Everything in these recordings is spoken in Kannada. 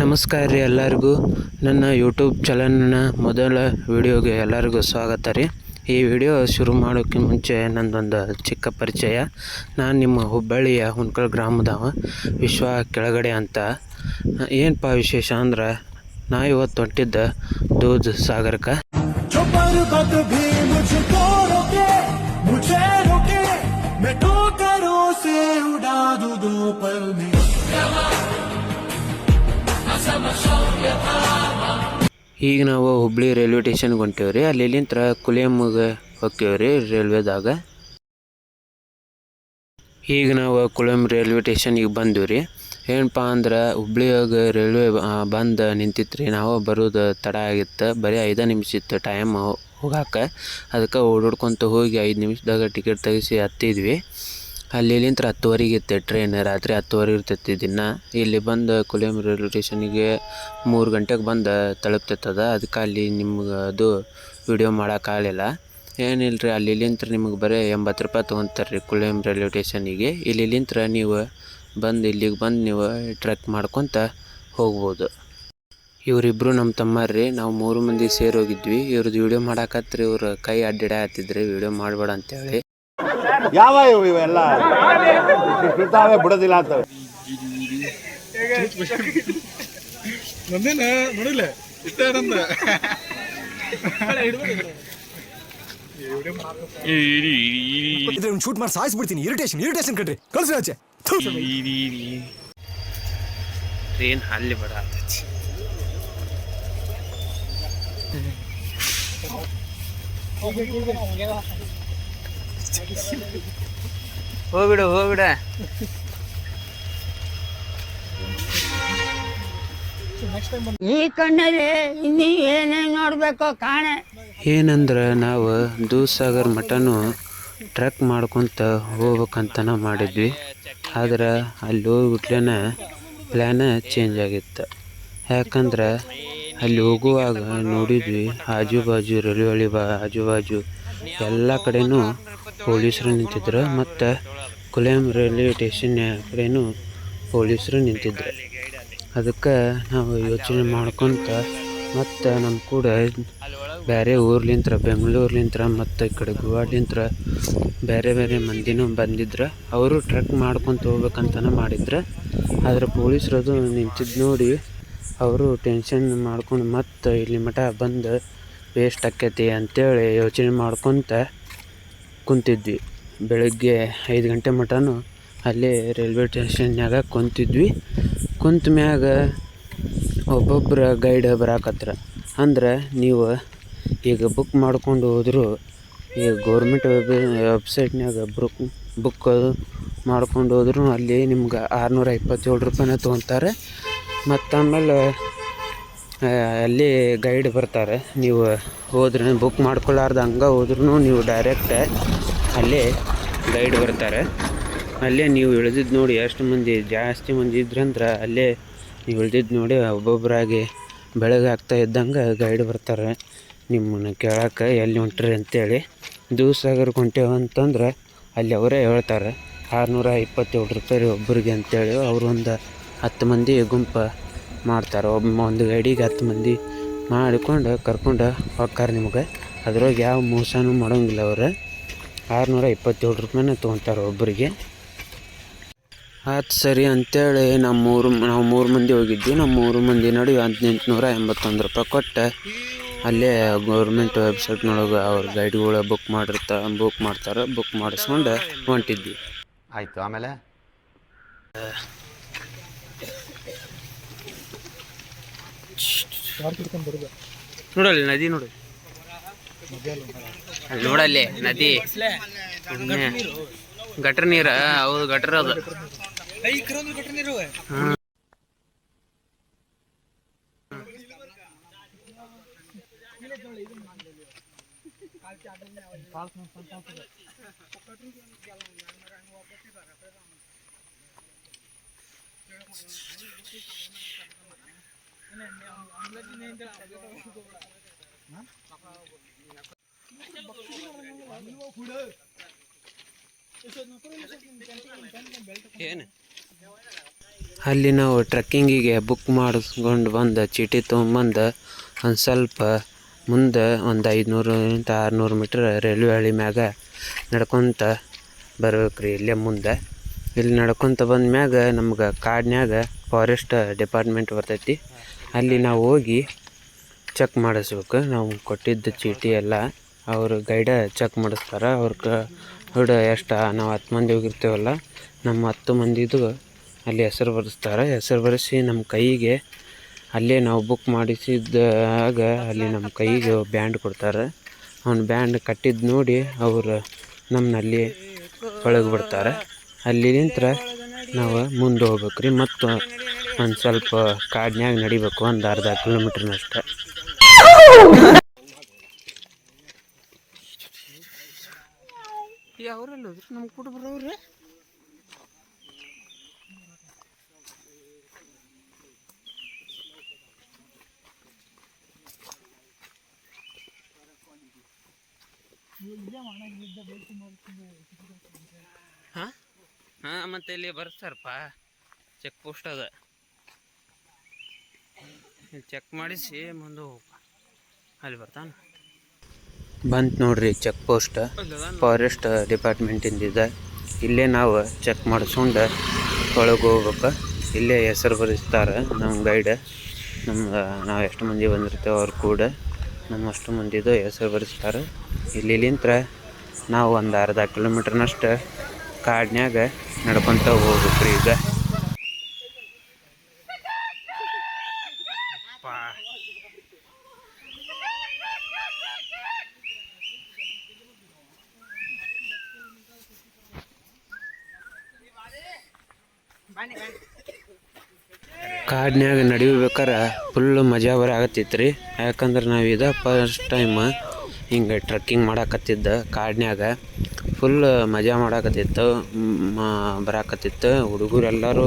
ನಮಸ್ಕಾರ ರೀ ಎಲ್ಲರಿಗೂ. ನನ್ನ ಯೂಟ್ಯೂಬ್ ಚಾನಲ್ನ ಮೊದಲ ವಿಡಿಯೋಗೆ ಎಲ್ಲರಿಗೂ ಸ್ವಾಗತ ರೀ. ಈ ವಿಡಿಯೋ ಶುರು ಮಾಡೋಕ್ಕೆ ಮುಂಚೆ ನಂದೊಂದು ಚಿಕ್ಕ ಪರಿಚಯ. ನಾನು ನಿಮ್ಮ ಹುಬ್ಬಳ್ಳಿಯ ಹುಣಕಲ್ ಗ್ರಾಮದವ ವಿಶ್ವ ಕೆಳಗಡೆ ಅಂತ. ಏನಪ್ಪ ವಿಶೇಷ ಅಂದ್ರೆ ನಾ ಇವತ್ತು ಹೊಂಟಿದ್ದ ದೂದ್ ಸಾಗರಕ್ಕೆ. ಈಗ ನಾವು ಹುಬ್ಳಿ ರೈಲ್ವೆ ಸ್ಟೇಷನ್ಗೆ ಹೊಂಟೇವ್ರಿ. ಅಲ್ಲಿಂತ್ರ ಕುಲಿಯಮ್ಮಗೆ ಹೋಗ್ತೇವ್ರಿ ರೈಲ್ವೆದಾಗ. ಈಗ ನಾವು ಕುಲಿಯಮ್ ರೈಲ್ವೆ ಸ್ಟೇಷನ್ಗೆ ಬಂದಿವ್ರಿ. ಏನಪ್ಪ ಅಂದ್ರೆ ಹುಬ್ಳಿಯಾಗ ರೈಲ್ವೆ ಬಂದು ನಿಂತಿತ್ರಿ. ನಾವು ಬರೋದು ತಡ ಆಗಿತ್ತು, ಬರೀ 5 ನಿಮಿಷ ಇತ್ತು ಟೈಮ್ ಹೋಗಾಕ. ಅದಕ್ಕೆ ಓಡಾಡ್ಕೊತ ಹೋಗಿ 5 ನಿಮಿಷದಾಗ ಟಿಕೆಟ್ ತೆಗಿಸಿ ಹತ್ತಿದ್ವಿ. ಅಲ್ಲಿಂತ್ರ 10:30 ಇತ್ತು ಟ್ರೈನ್. ರಾತ್ರಿ 10:30 ಇರ್ತೈತಿ ದಿನ. ಇಲ್ಲಿ ಬಂದು ಕುಲಿಯಮ್ ರೈಲ್ವೆ ಸ್ಟೇಷನಿಗೆ 3 ಗಂಟೆಗೆ ಬಂದು ತಲುಪ್ತೈತದ. ಅದಕ್ಕೆ ಅಲ್ಲಿ ನಿಮ್ಗೆ ಅದು ವಿಡಿಯೋ ಮಾಡೋಕ್ಕಾಗಲಿಲ್ಲ. ಏನಿಲ್ಲ ರೀ, ಅಲ್ಲಿಂತ್ರ ನಿಮಗೆ ಬರೀ 80 ರೂಪಾಯಿ ತೊಗೊತಾರೆ ರೀ ಕುಲಿಯಮ್ ರೈಲ್ವೆ ಸ್ಟೇಷನಿಗೆ. ಇಲ್ಲಿಂತ್ರ ನೀವು ಇಲ್ಲಿಗೆ ಬಂದು ನೀವು ಟ್ರೆಕ್ ಮಾಡ್ಕೊತ ಹೋಗ್ಬೋದು. ಇವರಿಬ್ಬರು ನಮ್ಮ ತಮ್ಮರ್ರಿ. ನಾವು 3 ಮಂದಿ ಸೇರಿ ಹೋಗಿದ್ವಿ. ಇವ್ರದ್ದು ವಿಡಿಯೋ ಮಾಡಾಕತ್ರಿ. ಇವ್ರು ಕೈ ಅಡ್ಡಾಡತ್ತಿದ್ರಿ ವಿಡಿಯೋ ಮಾಡಬೇಡ ಅಂತೇಳಿ. ಯಾವ ಇವೆಲ್ಲ ಬಿಡ್ತಾವೆ ಬಿಡೋದಿಲ್ಲ ಅಂತವೆ. ಶೂಟ್ ಮಾಡಿ ಸಾಯಿಸ್ಬಿಡ್ತೀನಿ. ಇರಿಟೇಷನ್ ಕಟ್ರಿ ಕಳ್ಸಿ ಆಚೆ. ಟ್ರೈನ್ ಅಲ್ಲಿ ಬಡ ಹೋಗ್ಬಿಡ ಈ ಕಣ್ಣಲ್ಲಿ ಇನ್ನೂ ಏನೇನು ನೋಡ್ಬೇಕೋ ಕಾಣೆ. ಏನಂದ್ರೆ ನಾವು ದೂದ್ಸಾಗರ್ ಮಠನೂ ಟ್ರೆಕ್ ಮಾಡ್ಕೊತ ಹೋಗ್ಬೇಕಂತನ ಮಾಡಿದ್ವಿ. ಆದ್ರೆ ಅಲ್ಲಿ ಹೋಗ್ಬಿಟ್ಲೇನ ಪ್ಲ್ಯಾನ ಚೇಂಜ್ ಆಗಿತ್ತು. ಯಾಕಂದ್ರೆ ಅಲ್ಲಿ ಹೋಗುವಾಗ ನೋಡಿದ್ವಿ ಆಜು ಬಾಜು ರೈಲ್ವೆ ಆಜು ಬಾಜು ಎಲ್ಲ ಕಡೆನೂ ಪೊಲೀಸರು ನಿಂತಿದ್ರು. ಮತ್ತು ಕುಲಿಯಮ್ ರೈಲ್ವೆ ಸ್ಟೇಷನ್ ಕಡೆನೂ ಪೊಲೀಸರು ನಿಂತಿದ್ರು. ಅದಕ್ಕೆ ನಾವು ಯೋಚನೆ ಮಾಡ್ಕೊತ ಮತ್ತು ನಮ್ಮ ಕೂಡ ಬೇರೆ ಊರ್ಲಿಂತ್ರ ಬೆಂಗಳೂರ್ಲಿಂತ್ರ ಮತ್ತು ಈ ಕಡೆ ಗೋವಾಡ್ಲಿಂತ್ರ ಬೇರೆ ಮಂದಿನೂ ಬಂದಿದ್ರು. ಅವರು ಟ್ರೆಕ್ ಮಾಡ್ಕೊತ ಹೋಗ್ಬೇಕಂತನ ಮಾಡಿದ್ರು. ಆದರೆ ಪೊಲೀಸರದು ನಿಂತಿದ್ದು ನೋಡಿ ಅವರು ಟೆನ್ಷನ್ ಮಾಡ್ಕೊಂಡು ಮತ್ತು ಇಲ್ಲಿ ಮಠ ಬಂದು ವೇಸ್ಟ್ ಆಕ್ಕೈತಿ ಅಂತೇಳಿ ಯೋಚನೆ ಮಾಡ್ಕೊತ ಕುಂತಿದ್ವಿ. ಬೆಳಗ್ಗೆ 5 ಗಂಟೆ ಮಟನೂ ಅಲ್ಲೇ ರೈಲ್ವೆ ಸ್ಟೇಷನ್ಯಾಗ ಕುಂತಿದ್ವಿ. ಕುಂತ ಮ್ಯಾಗ ಒಬ್ಬೊಬ್ಬರ ಗೈಡ್ ಬರಾಕತ್ರ. ಅಂದ್ರೆ ನೀವು ಈಗ ಬುಕ್ ಮಾಡ್ಕೊಂಡು ಹೋದ್ರು, ಈಗ ಗೌರ್ಮೆಂಟ್ ವೆಬ್ಸೈಟ್ನಾಗ ಬುಕ್ ಮಾಡ್ಕೊಂಡು ಹೋದ್ರು ಅಲ್ಲಿ ನಿಮ್ಗೆ 627 ರೂಪಾಯಿನ ತೊಗೊತಾರೆ. ಮತ್ತು ಆಮೇಲೆ ಅಲ್ಲಿ ಗೈಡ್ ಬರ್ತಾರೆ. ನೀವು ಹೋದ್ರೆ ಬುಕ್ ಮಾಡ್ಕೊಳ್ಳಾರ್ದು ಹಂಗೆ ಹೋದ್ರೂ ನೀವು ಡೈರೆಕ್ಟ್ ಅಲ್ಲೇ ಗೈಡ್ ಬರ್ತಾರೆ. ಅಲ್ಲೇ ನೀವು ಇಳಿದಿದ್ದು ನೋಡಿ ಎಷ್ಟು ಮಂದಿ ಜಾಸ್ತಿ ಮಂದಿ ಇದ್ರಂದ್ರೆ ಅಲ್ಲೇ ನೀವು ಇಳಿದಿದ್ದು ನೋಡಿ ಒಬ್ಬೊಬ್ಬರಾಗಿ ಬೆಳಗ್ಗೆ ಆಗ್ತಾ ಇದ್ದಂಗೆ ಗೈಡ್ ಬರ್ತಾರೆ ನಿಮ್ಮನ್ನು ಕೇಳೋಕೆ ಎಲ್ಲಿ ಹೊಂಟ್ರಿ ಅಂತೇಳಿ. ದೂದ್ಸಾಗರ್ಗೆ ಹೊಂಟೇವು ಅಂತಂದ್ರೆ ಅಲ್ಲಿ ಅವರೇ ಹೇಳ್ತಾರೆ 627 ರೂಪಾಯಿ ಒಬ್ಬರಿಗೆ ಅಂತೇಳಿ. ಅವರು ಒಂದು 10 ಮಂದಿ ಗುಂಪು ಮಾಡ್ತಾರೆ. ಒಂದು ಗೈಡಿಗೆ 10 ಮಂದಿ ಮಾಡಿಕೊಂಡು ಕರ್ಕೊಂಡು ಹೋಗ್ತಾರೆ ನಿಮ್ಗೆ. ಅದ್ರಾಗ ಯಾವ ಮೋಸನೂ ಮಾಡೋಂಗಿಲ್ಲ. ಅವರು 627 ರೂಪಾಯಿನ ತೊಗೊತಾರೆ ಒಬ್ಬರಿಗೆ. ಆಯ್ತು ಸರಿ ಅಂತೇಳಿ ನಾವು 3 ಮಂದಿ ಹೋಗಿದ್ವಿ. ನಾವು 3 ಮಂದಿ ನಡುವೆ 1881 ರೂಪಾಯಿ ಕೊಟ್ಟು ಅಲ್ಲೇ ಗೌರ್ಮೆಂಟ್ ವೆಬ್ಸೈಟ್ನೊಳಗೆ ಅವ್ರ ಗೈಡ್ಗಳು ಬುಕ್ ಮಾಡ್ತಾರೆ. ಬುಕ್ ಮಾಡಿಸ್ಕೊಂಡು ಹೊಂಟಿದ್ವಿ. ಆಯಿತು. ಆಮೇಲೆ ನೋಡಲ್ಲಿ ನದಿ ನೋಡಿ, ನೋಡಲ್ಲಿ ನದಿ ಗಟ್ರ ನೀರ. ಹೌದು ಗಟ್ರ ಅದು. ಏನು ಅಲ್ಲಿ ನಾವು ಟ್ರೆಕ್ಕಿಂಗಿಗೆ ಬುಕ್ ಮಾಡಿಸ್ಕೊಂಡು ಬಂದು ಚೀಟಿ ತೊಗೊಂಬಂದು ಒಂದು ಸ್ವಲ್ಪ ಮುಂದೆ ಒಂದು 500-600 ಮೀಟ್ರ್ ರೈಲ್ವೆ ಹಳಿ ಮ್ಯಾಗ ನಡ್ಕೊತ ಬರ್ಬೇಕು ರೀ. ಇಲ್ಲೇ ಮುಂದೆ ಇಲ್ಲಿ ನಡ್ಕೊತ ಬಂದ ಮ್ಯಾಗ ನಮ್ಗೆ ಕಾಡಿನ್ಯಾಗ ಫಾರೆಸ್ಟ್ ಡಿಪಾರ್ಟ್ಮೆಂಟ್ ಬರ್ತೈತಿ. ಅಲ್ಲಿ ನಾವು ಹೋಗಿ ಚೆಕ್ ಮಾಡಿಸ್ಬೇಕು. ನಾವು ಕೊಟ್ಟಿದ್ದ ಚೀಟಿ ಎಲ್ಲ ಅವರು ಗೈಡ ಚೆಕ್ ಮಾಡಿಸ್ತಾರೆ. ಅವ್ರ ಎಷ್ಟು ನಾವು 10 ಮಂದಿ ಹೋಗಿರ್ತೇವಲ್ಲ, ನಮ್ಮ 10 ಮಂದಿದು ಅಲ್ಲಿ ಹೆಸರು ಬರೆಸ್ತಾರೆ. ಹೆಸರು ಬರೆಸಿ ನಮ್ಮ ಕೈಗೆ ಅಲ್ಲೇ ನಾವು ಬುಕ್ ಮಾಡಿಸಿದಾಗ ಅಲ್ಲಿ ನಮ್ಮ ಕೈಗೆ ಬ್ಯಾಂಡ್ ಕೊಡ್ತಾರೆ. ಅವ್ನು ಬ್ಯಾಂಡ್ ಕಟ್ಟಿದ್ದು ನೋಡಿ ಅವರು ನಮ್ಮನ್ನಲ್ಲಿ ಒಳಗೆ ಬಿಡ್ತಾರೆ. ಅಲ್ಲಿ ನಿಂತ್ರೆ ನಾವು ಮುಂದೆ ಹೋಗ್ಬೇಕು ರೀ. ಮತ್ತು ಒಂದು ಸ್ವಲ್ಪ ಕಾಡಿನ್ಯಾಗ ನಡಿಬೇಕು, ಒಂದು ಅರ್ಧ ಕಿಲೋಮೀಟ್ರ್ನಷ್ಟು. ಅವರೆಲ್ಲ ನಮ್ಮ ಕೂಡ ಬರೋವ್ರೆ. ಹಾಂ ಮತ್ತೆ ಇಲ್ಲಿ ಬರ್ತಾರಪ್ಪ, ಚೆಕ್ ಪೋಸ್ಟ್ ಅದ. ಚೆಕ್ ಮಾಡಿಸಿ ಮುಂದೆ ಹೋಗ, ಅಲ್ಲಿ ಬರ್ತಾನೆ. ಬಂತು ನೋಡ್ರಿ ಚೆಕ್ ಪೋಸ್ಟ್, ಫಾರೆಸ್ಟ್ ಡಿಪಾರ್ಟ್ಮೆಂಟಿಂದಿದೆ. ಇಲ್ಲೇ ನಾವು ಚೆಕ್ ಮಾಡಿಸ್ಕೊಂಡು ಒಳಗೆ ಹೋಗ್ಬೇಕು. ಇಲ್ಲೇ ಹೆಸರು ಬರೆಸ್ತಾರೆ ನಮ್ಮ ಗೈಡ್. ನಾವು ಎಷ್ಟು ಮಂದಿ ಬಂದಿರ್ತೇವೆ ಅವ್ರು ಕೂಡ ನಮ್ಮ ಅಷ್ಟು ಮಂದಿದು ಹೆಸರು ಬರೆಸ್ತಾರೆ. ಇಲ್ಲಿಂತ್ರ ನಾವು ಒಂದು ಅರ್ಧ ಕಿಲೋಮೀಟ್ರ್ನಷ್ಟು ಕಾಡಿನ್ಯಾಗ ನಡ್ಕೊತ ಹೋಗ್ಬೇಕು ರೀ. ಈಗ ಕಾಡಿನ್ಯಾಗ ನಡಿಬೇಕಾರೆ ಫುಲ್ಲು ಮಜಾ ಬರಾಕತ್ತಿತ್ತು ರೀ. ಯಾಕಂದ್ರೆ ನಾವು ಇದು ಫಸ್ಟ್ ಟೈಮ್ ಹಿಂಗೆ ಟ್ರೆಕ್ಕಿಂಗ್ ಮಾಡಾಕತ್ತಿದ್ದ ಕಾಡಿನ್ಯಾಗ. ಫುಲ್ ಮಜಾ ಮಾಡಾಕತ್ತಿತ್ತು, ಬರಾಕತ್ತಿತ್ತು. ಹುಡುಗರೆಲ್ಲರೂ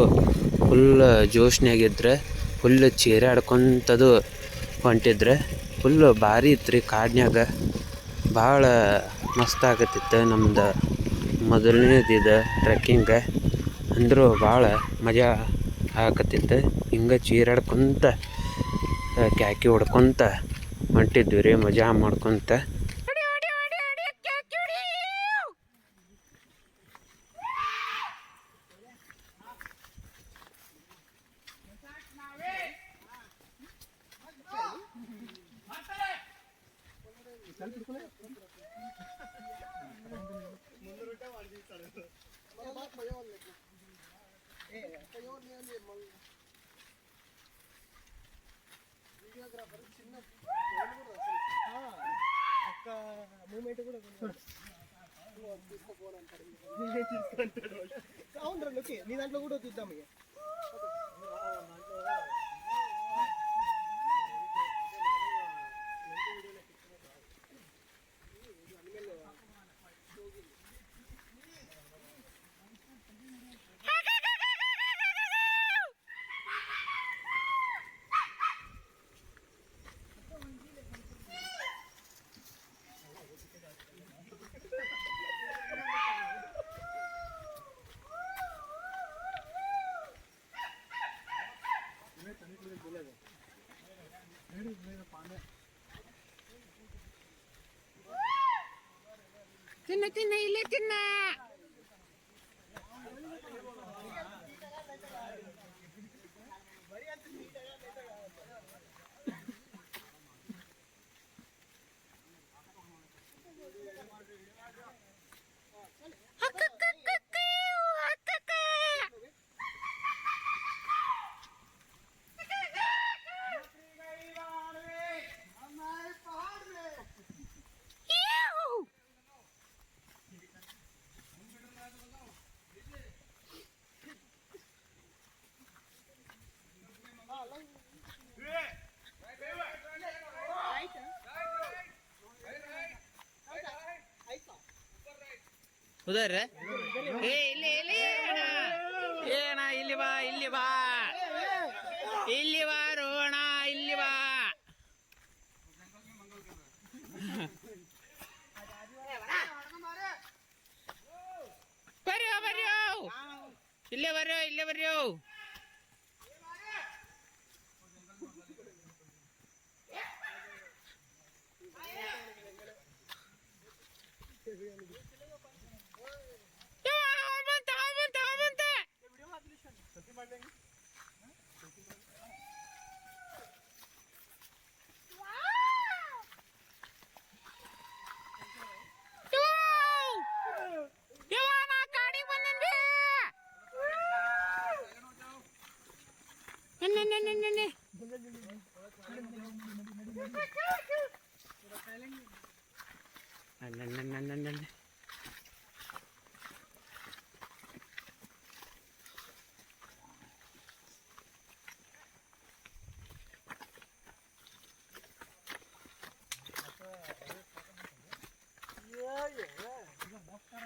ಫುಲ್ ಜೋಶ್ನಾಗಿದ್ರೆ, ಫುಲ್ ಚೀರಾಡ್ಕೊತದು ಹೊಂಟಿದ್ರೆ. ಫುಲ್ಲು ಭಾರಿ ಇತ್ತು ರೀ ಕಾಡಿನ್ಯಾಗ. ಭಾಳ ಮಸ್ತ್ ಆಗತ್ತಿತ್ತು ನಮ್ದು ಮೊದಲನೇದಿದು ಟ್ರೆಕ್ಕಿಂಗ. ಅಂದರೂ ಭಾಳ ಮಜಾ ಆಗತ್ತಿತ್ತು. ಹಿಂಗೆ ಚೀರಾಡ್ಕೊತ ಕ್ಯಾಕಿ ಹೊಡ್ಕೊತ ಹೊಂಟಿದ್ವಿ ರೀ, ಮಜಾ ಮಾಡ್ಕೊತ. నీ దాంట్లో కూడా చూద్దాం. ತಿನ್ನ ಇಲ್ಲೇ ತಿನ್ನ. ಉದರ್ ಇಲ್ಲಿ ಏನ ಇಲ್ಲಿ ಬಾ, ಇಲ್ಲಿ ಬಾ, ಇಲ್ಲಿ ಬಾ ರೋಣ, ಇಲ್ಲಿ ಬಾ. ಬರ್ರಿ ಇಲ್ಲೇ ಬರ್ರಿ, ಇಲ್ಲೇ ಬರ್ರಿ.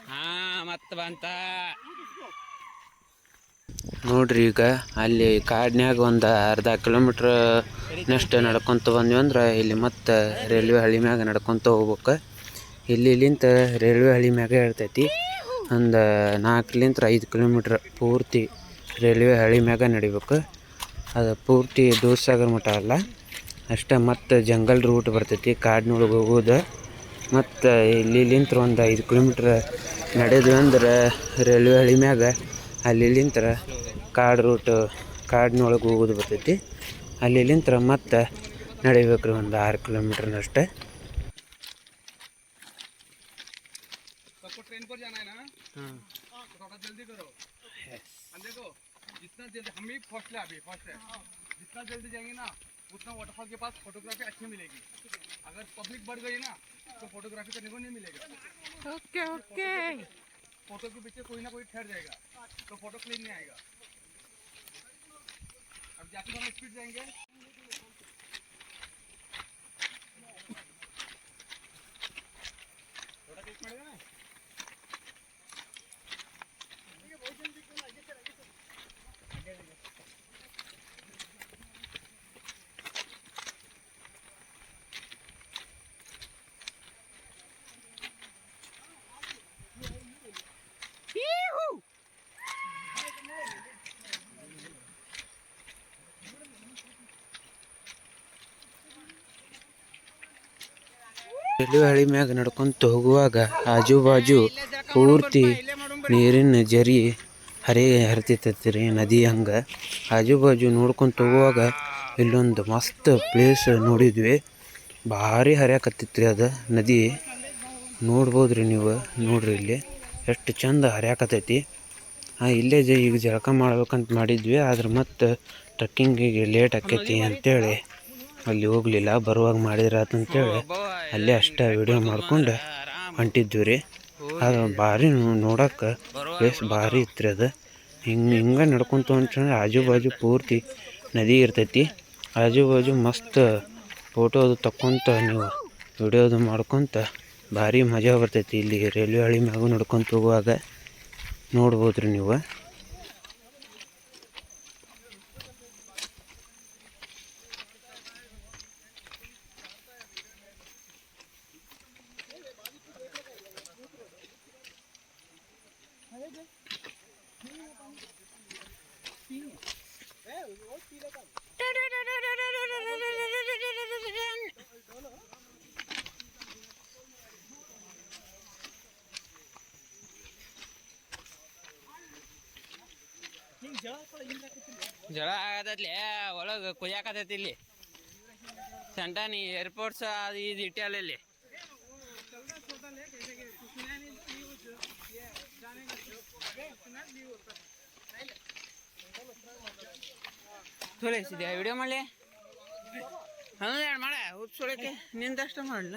ಹಾ ಮತ್ತೆ ಬಂತ ನೋಡ್ರಿ. ಈಗ ಅಲ್ಲಿ ಕಾಡಿನ್ಯಾಗ ಒಂದು ಅರ್ಧ ಕಿಲೋಮೀಟ್ರ್ ನಷ್ಟು ನಡ್ಕೊತ ಬಂದ್ವಿ ಅಂದ್ರೆ ಇಲ್ಲಿ ಮತ್ತೆ ರೈಲ್ವೆ ಹಳಿ ಮ್ಯಾಗ ನಡ್ಕೊತ ಹೋಗ್ಬೇಕು. ಇಲ್ಲಿಂತ ರೈಲ್ವೆ ಹಳಿ ಮ್ಯಾಗ ಇರ್ತೈತಿ. ಒಂದು 4-5 ಕಿಲೋಮೀಟ್ರ್ ಪೂರ್ತಿ ರೈಲ್ವೆ ಹಳಿ ಮ್ಯಾಗ ನಡಿಬೇಕು. ಅದು ಪೂರ್ತಿ ದೂಧಸಾಗರ ಮಠ ಅಲ್ಲ ಅಷ್ಟೇ. ಮತ್ತು ಜಂಗಲ್ ರೂಟ್ ಬರ್ತೈತಿ ಕಾಡಿನೊಳಗೆ ಹೋಗೋದು. ಮತ್ತು ಇಲ್ಲಿಂತ್ರ ಒಂದು 5 ಕಿಲೋಮೀಟ್ರ್ ನಡೆದ್ವಿ ಅಂದ್ರೆ ರೈಲ್ವೆ ಹಳಿ ಮ್ಯಾಗ ಅಲ್ಲಿಂತ್ರ ಕಾಡಿನೊಳಗೆ ಹೋಗೋದು ಬರ್ತೈತಿ. ಅಲ್ಲಿಂತ್ರ ಮತ್ತೆ ನಡಿಬೇಕ್ರಿ ಒಂದು 6 ಕಿಲೋಮೀಟ್ರ್ನಷ್ಟೇ. ट्रेन पर जाना है ना तो थोड़ा जल्दी करो। देखो जितना जल्दी हम ही फर्स्ट है, अभी फर्स्ट है, जितना जल्दी जाएंगे ना उतना वाटरफॉल के पास फोटोग्राफी अच्छी मिलेगी। अगर पब्लिक बढ़ गई ना तो फोटोग्राफी करने को नहीं मिलेगा। ओके ओके फोटो के पीछे कोई ना कोई ठहर जाएगा तो फोटो क्लिक नहीं आएगा। अब जाके हम स्पीड जाएंगे। थोड़ा देख पड़ेगा ना। ರೈಲ್ವೆ ಹಳಿ ಮ್ಯಾಗ ನಡ್ಕೊತ ಹೋಗುವಾಗ ಆಜು ಬಾಜು ಪೂರ್ತಿ ನೀರಿನ ಜರಿ ಹರಿತೈತಿ ರೀ, ನದಿ ಹಂಗೆ. ಆಜು ಬಾಜು ನೋಡ್ಕೊತ ಹೋಗುವಾಗ ಇಲ್ಲೊಂದು ಮಸ್ತ್ ಪ್ಲೇಸ್ ನೋಡಿದ್ವಿ. ಭಾರಿ ಹರಿಯಾಕತ್ತಿತ್ತು ರೀ ಅದು ನದಿ. ನೋಡ್ಬೋದ್ರಿ ನೀವು. ನೋಡ್ರಿ ಇಲ್ಲಿ ಎಷ್ಟು ಚಂದ ಹರಿಯಾಕತ್ತೈತಿ. ಇಲ್ಲೇ ಈಗ ಜಳಕ ಮಾಡ್ಬೇಕಂತ ಮಾಡಿದ್ವಿ. ಆದ್ರೆ ಮತ್ತು ಟ್ರಕ್ಕಿಂಗಿಗೆ ಲೇಟ್ ಆಕೈತಿ ಅಂತೇಳಿ ಅಲ್ಲಿ ಹೋಗಲಿಲ್ಲ. ಬರುವಾಗ ಮಾಡಿದ್ರಾತಂತೇಳಿ ಅಲ್ಲೇ ಅಷ್ಟೇ ವಿಡಿಯೋ ಮಾಡ್ಕೊಂಡು ಹೊಂಟಿದ್ವಿ ರೀ. ಅದು ಭಾರಿ ನೋಡೋಕೆ ಪ್ಲೇಸ್ ಭಾರಿ ಇತ್ತು ರೀ ಅದು. ಹಿಂಗೆ ನಡ್ಕೊತ ಹೊಂಟ್ರೆ ಆಜು ಬಾಜು ಪೂರ್ತಿ ನದಿ ಇರ್ತೈತಿ. ಆಜು ಬಾಜು ಮಸ್ತ್ ಫೋಟೋ ಅದು ತಕ್ಕೊಂತ ನೀವು ವಿಡಿಯೋದು ಮಾಡ್ಕೊತ ಭಾರಿ ಮಜಾ ಬರ್ತೈತಿ. ಇಲ್ಲಿ ರೈಲ್ವೆ ಹಳಿ ಮ್ಯಾಗೂ ನಡ್ಕೊತ ಹೋಗುವಾಗ ನೋಡ್ಬೋದ್ರಿ ನೀವು. ಜಳ ಆಗತೈತ್ಲೆ ಒಳಗೆ ಕುಯ್ಯಾಕತೈತಿ. ಇಲ್ಲಿ ಸಂಟಾನಿ ಏರ್ಪೋರ್ಟ್ಸ್ ಅದು ಇದು ಇಟ್ಟಲ್ಲ ಇಲ್ಲಿ. ತೋರಿಸಿದ್ಯಾ ವಿಡಿಯೋ ಮಾಡಲಿ? ಹಂಗೆ ಮಾಡ ಉತ್ಸೋಳಕ್ಕೆ ನಿಂದಷ್ಟ ಮಾಡಲ.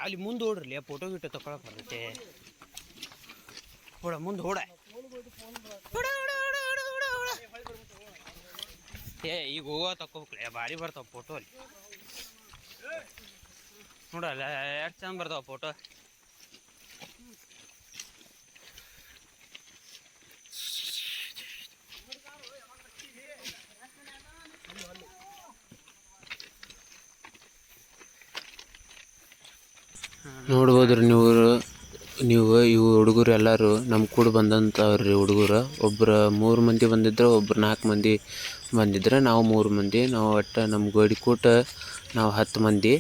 ಅಲ್ಲಿ ಮುಂದೆ ಓಡ್ರಲಿ, ಫೋಟೋ ಗಿಟೋ ತಗೊಳಕ್ ಬರ್ತೈತೆ. ಹೊಡ ಮುಂದೆ ಹೊಡ. ಈಗ ಹೋಗೋ ತಕೋಬೇಕಲ್ಲ, ಭಾರಿ ಬರ್ತಾವ ಫೋಟೋ ಅಲ್ಲಿ. ನೋಡಲ್ಲ ಎಷ್ಟು ಚಂದ ಬರ್ತಾವ ಫೋಟೋ. ನೋಡ್ಬೋದ್ರಿ ನೀವು ಇವು ಹುಡುಗರು ಎಲ್ಲರೂ ನಮ್ಮ ಕೂಡ ಬಂದಂಥವ್ರಿ ಹುಡುಗರು. ಒಬ್ರು 3 ಮಂದಿ ಬಂದಿದ್ರು, ಒಬ್ರು 4 ಮಂದಿ ಬಂದಿದ್ರೆ. ನಾವು 3 ಮಂದಿ. ನಾವು ಒಟ್ಟು ನಮ್ಮ ಗೋಡಿ ಕೂಟ ನಾವು 10 ಮಂದಿ.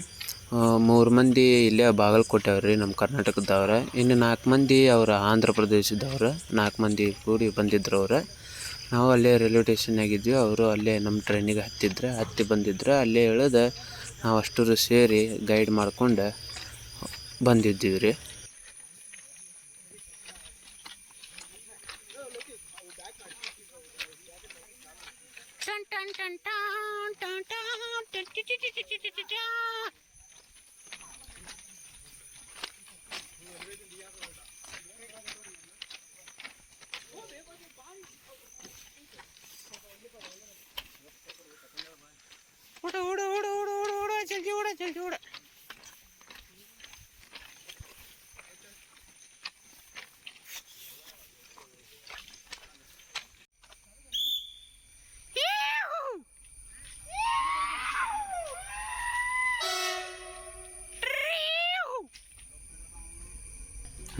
3 ಮಂದಿ ಇಲ್ಲೇ ಬಾಗಲಕೋಟೆಯವ್ರಿ, ನಮ್ಮ ಕರ್ನಾಟಕದವ್ರ. ಇನ್ನು 4 ಮಂದಿ ಅವ್ರು ಆಂಧ್ರ ಪ್ರದೇಶದವ್ರು. 4 ಮಂದಿ ಕೂಡಿ ಬಂದಿದ್ರು ಅವ್ರು. ನಾವು ಅಲ್ಲೇ ರೈಲ್ವೆ ಸ್ಟೇಷನ್ನಾಗಿದ್ವಿ. ಅವರು ಅಲ್ಲೇ ನಮ್ಮ ಟ್ರೈನಿಗೆ ಹತ್ತಿ ಬಂದಿದ್ರು. ಅಲ್ಲೇ ಇಳಿದು ನಾವು ಅಷ್ಟರು ಸೇರಿ ಗೈಡ್ ಮಾಡ್ಕೊಂಡು ಬಂದಿದ್ದೀವಿ ರೀ. उड़ उड़ उड़ उड़ उड़ उड़ जल्दी उड़ जल्दी उड़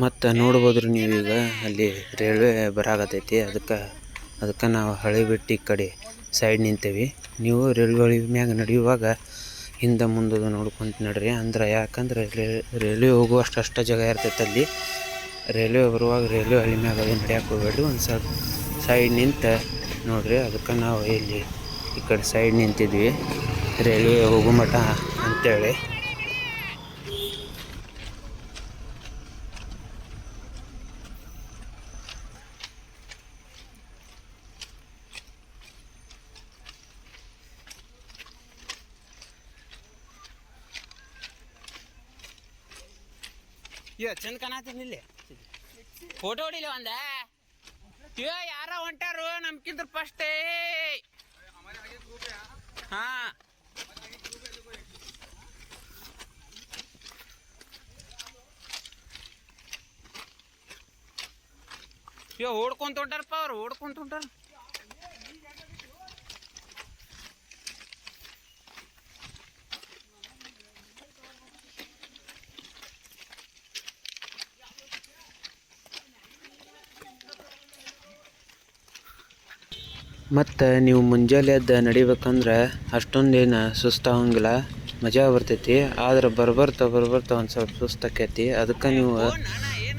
ಮತ್ತು ನೋಡ್ಬೋದ್ರಿ ನೀವೀಗ ಅಲ್ಲಿ ರೈಲ್ವೆ ಬರಾಕತ್ತೈತಿ. ಅದಕ್ಕೆ ನಾವು ಹಳೆಬೆಟ್ಟಿ ಕಡೆ ಸೈಡ್ ನಿಂತೇವಿ. ನೀವು ರೈಲ್ವೆ ಮ್ಯಾಗ ನಡೆಯುವಾಗ ಹಿಂದೆ ಮುಂದೆ ನೋಡ್ಕೊಂತ ನಡ್ರಿ. ಅಂದ್ರೆ ಯಾಕಂದ್ರೆ ರೈಲ್ವೆ ಹೋಗುವಷ್ಟು ಜಾಗ ಇರ್ತೈತೆ ಅಲ್ಲಿ. ರೈಲ್ವೆ ಬರುವಾಗ ರೈಲ್ವೆ ಹಳಿ ಮ್ಯಾಗ ಅದು ನಡೆಯಕ್ಕೆ ಹೋಗ್ಬೇಡ್ರಿ. ಒಂದು ಸ್ವಲ್ಪ ಸೈಡ್ ನಿಂತ ನೋಡ್ರಿ. ಅದಕ್ಕೆ ನಾವು ಇಲ್ಲಿ ಈ ಕಡೆ ಸೈಡ್ ನಿಂತಿದ್ವಿ ರೈಲ್ವೆ ಹೋಗೋ ಮಠ ಅಂತೇಳಿ. ಚಂದ ಕಾಣತ್ತೀನಿ ಇಲ್ಲಿ ಫೋಟೋ ಹೊಡಿಲಿ ಒಂದ. ಯಾರ ಹೊಂಟಾರು ನಮ್ಕಿಂತ ಫಸ್ಟ್. ಹಾ ಓಡ್ಕೊಂತ ಹೊಂಟಾರಪ್ಪ ಅವ್ರು, ಓಡ್ಕೊಂತ ಹೊಂಟಾರ. ಮತ್ತು ನೀವು ಮುಂಜಾನೆ ಎದ್ದು ನಡಿಬೇಕಂದ್ರೆ ಅಷ್ಟೊಂದೇನು ಸುಸ್ತಾಗಂಗಿಲ್ಲ, ಮಜಾ ಬರ್ತೈತಿ. ಆದ್ರೆ ಬರ್ಬರ್ತಾ ಒಂದು ಸ್ವಲ್ಪ ಸುಸ್ತಾಕೈತಿ. ಅದಕ್ಕೆ ನೀವು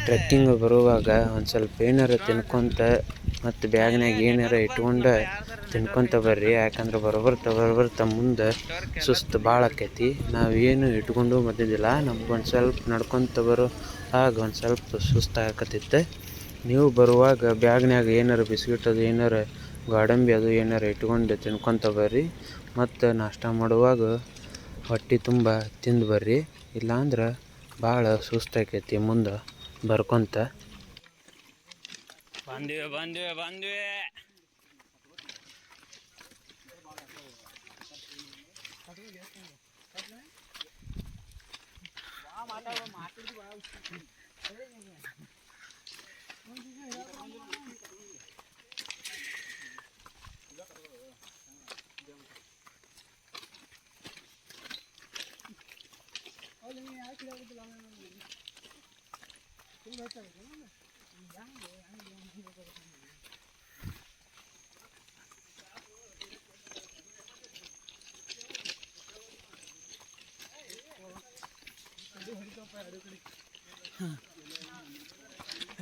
ಟ್ರೆಕ್ಕಿಂಗ್ ಬರುವಾಗ ಒಂದು ಸ್ವಲ್ಪ ಏನಾರ ತಿನ್ಕೊತ ಮತ್ತು ಬ್ಯಾಗ್ನಾಗ ಏನಾರ ಇಟ್ಕೊಂಡು ತಿನ್ಕೊತ ಬರ್ರಿ. ಯಾಕಂದ್ರೆ ಬರ್ಬರ್ತಾ ಮುಂದೆ ಸುಸ್ತು ಭಾಳ ಆಕೈತಿ. ನಾವೇನು ಇಟ್ಕೊಂಡು ಬಂದಿದ್ದಿಲ್ಲ. ನಮ್ಗೊಂದು ಸ್ವಲ್ಪ ನಡ್ಕೊತ ಬರೋ ಆಗ ಒಂದು ಸ್ವಲ್ಪ ಸುಸ್ತಾಗಕತ್ತೈತೆ. ನೀವು ಬರುವಾಗ ಬ್ಯಾಗ್ನಾಗ ಏನಾರ ಬಿಸ್ಕಿಟ್ ಅದು ಏನಾರ ಗೋಡಂಬಿ ಅದು ಏನಾರು ಇಟ್ಕೊಂಡು ತಿನ್ಕೊತ ಬರ್ರಿ. ಮತ್ತು ನಾಷ್ಟ ಮಾಡುವಾಗ ಹೊಟ್ಟೆ ತುಂಬ ತಿಂದು ಬರ್ರಿ. ಇಲ್ಲಾಂದ್ರೆ ಭಾಳ ಸುಸ್ತಾಕೈತಿ ಮುಂದೆ ಬರ್ಕೊತ. ಬಂದ್ವಿ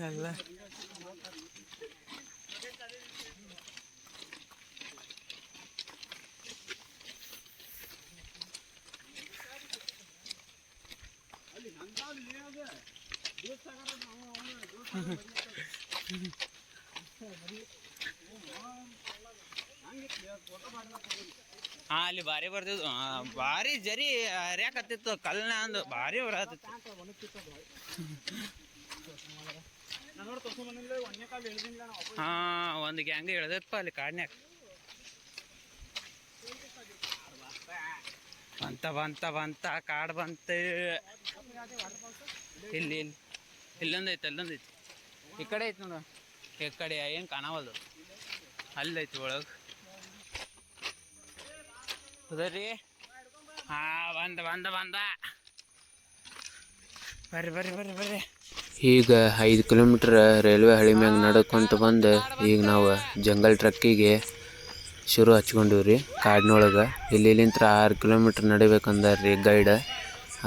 ಎಲ್ಲ ಅಲ್ಲಿ ಭಾರಿ ಬರ್ತಿದ್ವು. ಭಾರಿ ಜರಿ ಹರಿಯಾಕತ್ತಿತ್ತು ಕಲ್ನ ಅಂದು ಭಾರಿ ಬರತ್ತಿತ್ತು. ಹಾ ಒಂದು ಗ್ಯಾಂಗ್ ಇಳ್ದಪ್ಪ ಅಲ್ಲಿ ಕಾಡ್ನ್ಯಾಗ. ಬಂತ ಕಾಡು ಬಂತು. ಇಲ್ಲೊಂದೈತಿ ಈ ಕಡೆ ಐತಿ ನೋಡು. ಈ ಕಡೆ ಏನು ಕಾಣವಲ್ದು, ಅಲ್ಲೈತಿ ಒಳಗೆ. ಹೌದ್ರಿ? ಹಾ ಬಂದ ಬರ್ರಿ. ಈಗ 5 ಕಿಲೋಮೀಟ್ರ್ ರೈಲ್ವೆ ಹಳಿ ಮ್ಯಾಗ ನಡ್ಕೊಂತ ಬಂದು ಈಗ ನಾವು ಜಂಗಲ್ ಟ್ರಕ್ಕಿಗೆ ಶುರು ಹಚ್ಕೊಂಡಿವ್ರಿ ಕಾಡಿನೊಳಗೆ. ಇಲ್ಲಿಂತ್ರ 6 ಕಿಲೋಮೀಟ್ರ್ ನಡಿಬೇಕಂದಾರ್ರಿ ಗೈಡ್.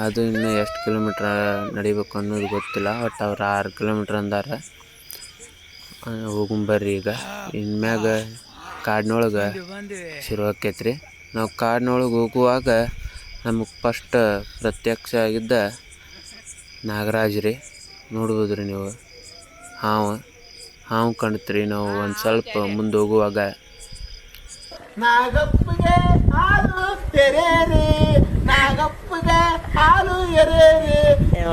ಅದು ಇನ್ನು ಎಷ್ಟು ಕಿಲೋಮೀಟ್ರ್ ನಡಿಬೇಕು ಅನ್ನೋದು ಗೊತ್ತಿಲ್ಲ. ಒಟ್ಟು ಅವ್ರು 6 ಕಿಲೋಮೀಟ್ರ್ ಅಂದಾರ. ಹೋಗುಂಬರ್ರಿ. ಈಗ ಇನ್ಮ್ಯಾಗ ಕಾಡಿನೊಳಗೆ ಶುರು ಆಕೈತ್ರಿ. ನಾವು ಕಾಡಿನೊಳಗೆ ಹೋಗುವಾಗ ನಮಗೆ ಫಸ್ಟ್ ಪ್ರತ್ಯಕ್ಷ ಆಗಿದ್ದ ನಾಗರಾಜ್ ರೀ. ನೋಡ್ಬೋದ್ರಿ ನೀವು. ಹಾವು ಕಾಣುತ್ರಿ ನಾವು ಒಂದು ಸ್ವಲ್ಪ ಮುಂದೆ ಹೋಗುವಾಗ. ನಾಗಪ್ಪಗೆ ಹಾಲು ತೆರೇರಿ ನಾಗಪ್ಪಗೆ ಹಾಲು ಎರೇರಿ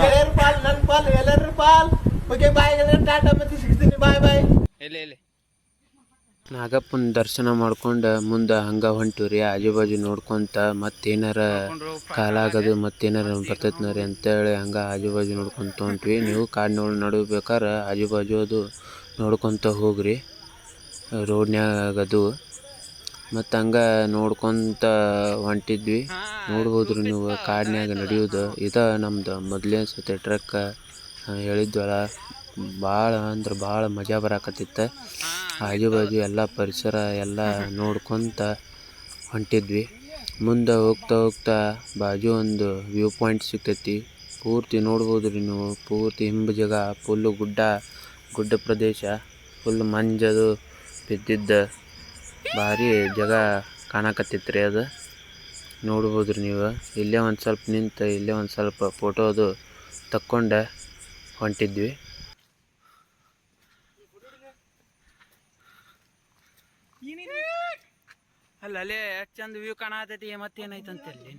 ಎಲೆರ ಪಾಲ್ ನನ್ನ ಪಾಲ್ ಎಲ್ಲರ ಪಾಲ್ ಓಕೆ ಬಾಯ್ ಟಾಟಾ ಮತ್ತೆ ಸಿಗ್ತೀನಿ ಬಾಯ್ ಬಾಯ್. ಎಲ್ಲಿ ನಾಗಪ್ಪನ ದರ್ಶನ ಮಾಡ್ಕೊಂಡು ಮುಂದೆ ಹಂಗೆ ಹೊಂಟಿವ್ರಿ. ಆಜು ಬಾಜು ನೋಡ್ಕೊಂತ ಮತ್ತೇನಾರ ಕಾಲಾಗದು ಮತ್ತೇನಾರ ಬರ್ತೈತೆ ಅಂತೇಳಿ ಹಂಗೆ ಆಜು ಬಾಜು ನೋಡ್ಕೊಂತ ಹೊಂಟ್ವಿ. ನೀವು ಕಾಡಿನೊಳಗೆ ನಡಬೇಕಾರೆ ಆಜು ಬಾಜು ಅದು ನೋಡ್ಕೊತ ಹೋಗ್ರಿ, ರೋಡ್ನ್ಯಾಗದು. ಮತ್ತು ಹಂಗೆ ನೋಡ್ಕೊತ ಹೊಂಟಿದ್ವಿ. ನೋಡ್ಬೋದ್ರಿ ನೀವು ಕಾಡಿನ್ಯಾಗ ನಡೆಯೋದು. ಇದು ನಮ್ದು ಮೊದಲನೇ ಸತಿ ಟ್ರಕ್ ಹೇಳಿದ್ವಲ್ಲ, ಭಾಳ ಅಂದ್ರೆ ಭಾಳ ಮಜಾ ಬರಾಕತ್ತಿತ್ತು. ಆಜು ಬಾಜು ಎಲ್ಲ ಪರಿಸರ ಎಲ್ಲ ನೋಡ್ಕೊತ ಹೊಂಟಿದ್ವಿ. ಮುಂದೆ ಹೋಗ್ತಾ ಹೋಗ್ತಾ ಬಾಜು ಒಂದು ವ್ಯೂ ಪಾಯಿಂಟ್ ಸಿಗ್ತೈತಿ. ಪೂರ್ತಿ ನೋಡ್ಬೋದ್ರಿ ನೀವು. ಪೂರ್ತಿ ಹಿಂಬ ಜಾಗ ಫುಲ್ಲು ಗುಡ್ಡ ಪ್ರದೇಶ, ಫುಲ್ ಮಂಜದು ಬಿದ್ದಿದ್ದ ಭಾರಿ ಜಾಗ ಕಾಣಕತ್ತಿತ್ತು ಅದು. ನೋಡ್ಬೋದ್ರಿ ನೀವು. ಇಲ್ಲೇ ಒಂದು ಸ್ವಲ್ಪ ನಿಂತು ಇಲ್ಲೇ ಒಂದು ಸ್ವಲ್ಪ ಫೋಟೋ ಅದು ತಕ್ಕೊಂಡು ಹೊಂಟಿದ್ವಿ. ಅಲ್ಲೇ ಎಷ್ಟು ಚಂದ ವ್ಯೂ ಕಾಣತೈತಿ. ಮತ್ತೇನೈತಂತ ಅಲ್ಲಿ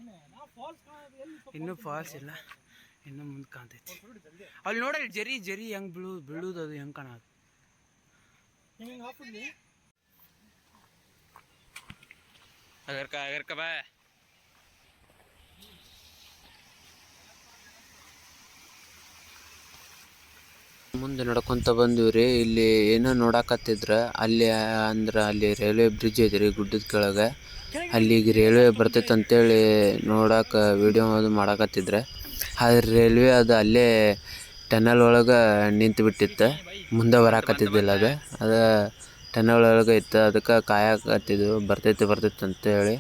ಇನ್ನೂ ಫಾಲ್ಸ್ ಇಲ್ಲ, ಇನ್ನೂ ಮುಂದೆ ಕಾಣ್ತೈತಿ. ಅಲ್ಲಿ ನೋಡಲ್ಲಿ ಜರಿ ಹೆಂಗೆ ಬೀಳುದು ಅದು ಹೆಂಗೆ ಕಾಣದು. ಅಗರ್ಕ ಬಾ. ಮುಂದೆ ನಡ್ಕೊತ ಬಂದಿವ್ರಿ. ಇಲ್ಲಿ ಏನೋ ನೋಡಾಕತ್ತಿದ್ರ ಅಲ್ಲಿ ಅಂದ್ರೆ ಅಲ್ಲಿ ರೈಲ್ವೆ ಬ್ರಿಡ್ಜ್ ಐತ್ರಿ ಗುಡ್ಡದ ಕೆಳಗೆ. ಅಲ್ಲಿಗೆ ರೈಲ್ವೆ ಬರ್ತೈತೆ ಅಂತೇಳಿ ನೋಡಾಕ ವಿಡಿಯೋ ಅದು ಮಾಡಾಕತ್ತಿದ್ರ. ಆದ್ರೆ ರೈಲ್ವೆ ಅದು ಅಲ್ಲೇ ಟನಲ್ ಒಳಗೆ ನಿಂತು ಬಿಟ್ಟಿತ್ತು, ಮುಂದೆ ಬರಾಕತ್ತಿದ್ದಿಲ್ಲ. ಅದು ಟನಲ್ ಒಳಗೆ ಇತ್ತು. ಅದಕ್ಕೆ ಕಾಯಕತ್ತಿದ್ವು ಬರ್ತೈತೆ ಅಂತೇಳಿ.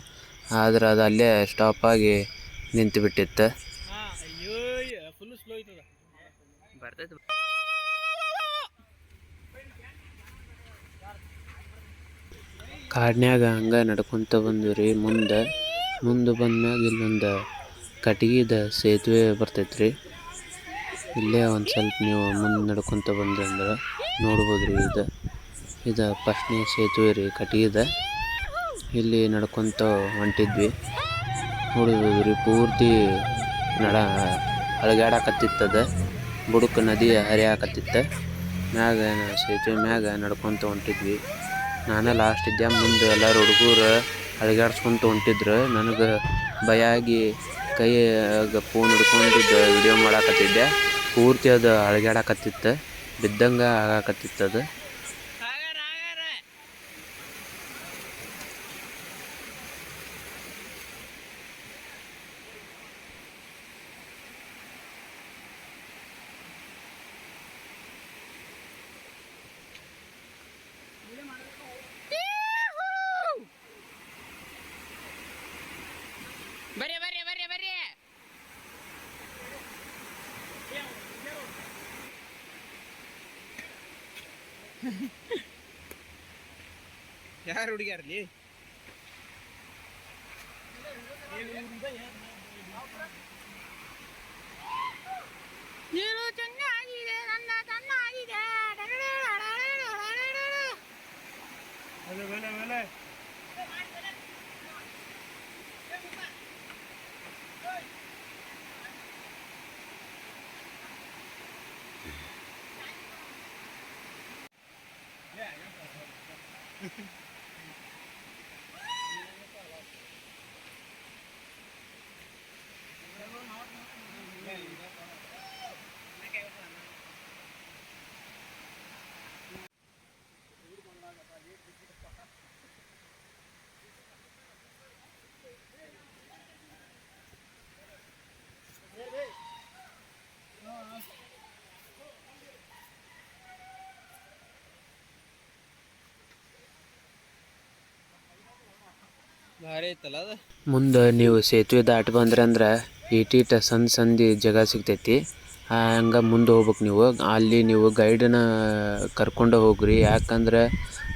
ಆದ್ರೆ ಅದು ಅಲ್ಲೇ ಸ್ಟಾಪಾಗಿ ನಿಂತು ಬಿಟ್ಟಿತ್ತು. ಬರ್ತೈತೆ. ಕಾಡಿನ್ಯಾಗ ಹಂಗೆ ನಡ್ಕೊತ ಬಂದ್ವಿ. ಮುಂದೆ ಬಂದ್ಮ್ಯಾಗ ಇಲ್ಲೊಂದು ಕಟ್ಗಿದ ಸೇತುವೆ ಬರ್ತೈತ್ರಿ. ಇಲ್ಲೇ ಒಂದು ಸ್ವಲ್ಪ ನೀವು ಮುಂದೆ ನಡ್ಕೊತ ಬಂದ್ರೆ ನೋಡ್ಬೋದ್ರಿ. ಇದು ಫಸ್ಟ್ನೇ ಸೇತುವೆ ರೀ, ಕಟ್ಗಿದ. ಇಲ್ಲಿ ನಡ್ಕೊತ ಹೊಂಟಿದ್ವಿ. ನೋಡ್ಬೋದ್ರಿ ಪೂರ್ತಿ ಅಳಗಾಡಕತ್ತಿತ್ತದ. ಬುಡಕ್ಕೆ ನದಿ ಹರಿಯಾಕತ್ತಿತ್ತು. ಮ್ಯಾಗ ಸೇತುವೆ ಮ್ಯಾಗ ನಡ್ಕೊತ ಹೊಂಟಿದ್ವಿ. ನಾನು ಲಾಸ್ಟ್ ಇದ್ದೆ. ಮುಂದೆ ಎಲ್ಲರೂ ಹುಡುಗರು ಅಳಿಗಾಡ್ಸ್ಕೊತ ಹೊಂಟಿದ್ರು. ನನಗೆ ಭಯ ಆಗಿ ಕೈಯಾಗ ಫೋನ್ ಹಿಡ್ಕೊಂಡಿದ್ದು ವಿಡಿಯೋ ಮಾಡಾಕತ್ತಿದ್ದೆ. ಪೂರ್ತಿ ಅದು ಅಳಿಗಾಡಕತ್ತಿತ್ತು, ಬಿದ್ದಂಗೆ ಆಗಾಕತ್ತಿತ್ತು ಅದು. ಬರ್ರಿ ಯಾರು ಹುಡುಗ್ಯಾರ್ಲಿ? ನೀನು ಚೆನ್ನಾಗಿದೆ, ನನ್ನ ಚೆನ್ನಾಗಿದೆ. ಭಾರಿ ಐತಲ್ಲ ಅದು. ಮುಂದೆ ನೀವು ಸೇತುವೆ ದಾಟಿ ಬಂದ್ರೆ ಈಟೀಟ ಸಂದಿ ಜಾಗ ಸಿಗ್ತೈತಿ. ಹಂಗೆ ಮುಂದೆ ಹೋಗ್ಬೇಕು ನೀವು. ಅಲ್ಲಿ ನೀವು ಗೈಡನ್ನ ಕರ್ಕೊಂಡು ಹೋಗ್ರಿ. ಯಾಕಂದ್ರೆ